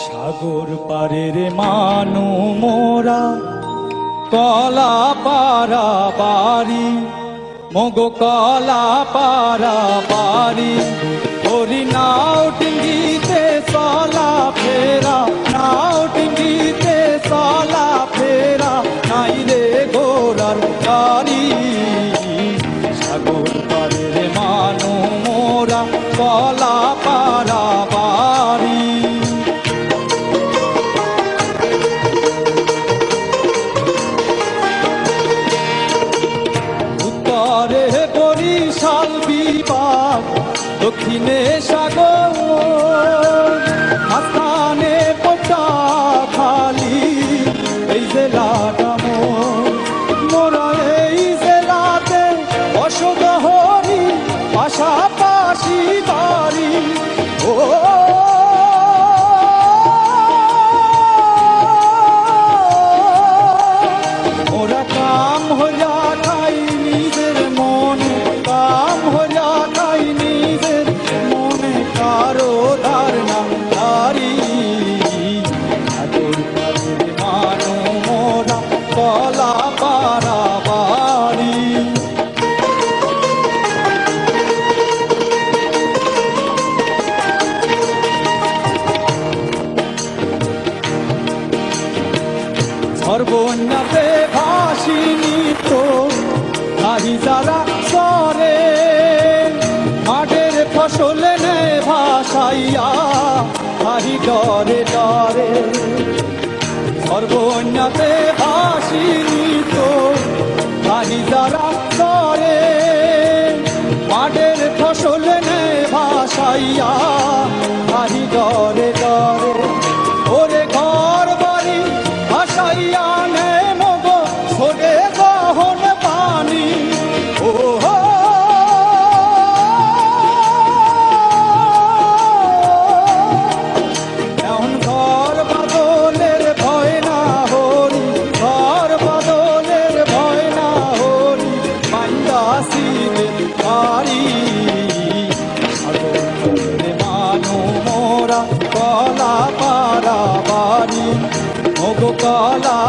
সাগর পারের মানু মোরা কলা পারা বাড়ি মগো কলা পারা বাড়ি হরি নাও ডিঙ্গিতে চলা ফেরা নাও ডিঙ্গিতে চলা ফেরা নাই রে গোরার গাড়ি সাগর পারের মানু মোরা কলা পারা বাড়ি বরিশাল বিভাগ দক্ষিণে সাগর আস্থানে পটুয়াখালী এই জেলাটা মোরা এই জেলাতে অশোকহরি পাশাপাশি বাড়ি ও ওরা কাম হইয়া খাই নিজের মনে কাম হইয়া খাই নিজের মনে কারো ধারণা তারি সাগর পারের মানু মোরা কলা পারা বাড়ি সর্বন্যাতে ভাসিনী তো নাহি যারা সরে মাঠের ফসল নে ভাসাইয়া নাহি ডরে ডরে সর্বন্যাতে ভাসিনী তো নাহি যারা সরে মাঠের ফসল নে ভাসাইয়া নাহি ডরে ডরে ওরে ঘর বাড়ি ভাসাইয়া নে মগো ছোটে গহন পানি ও এখন ঘর বাদলের ভয় না হরি ঘর বাদলের ভয় না হরি মাইন্দাসিদের বাড়ি সাগর পারের মানু মোরা কলা পারা বাড়ি মগো কলা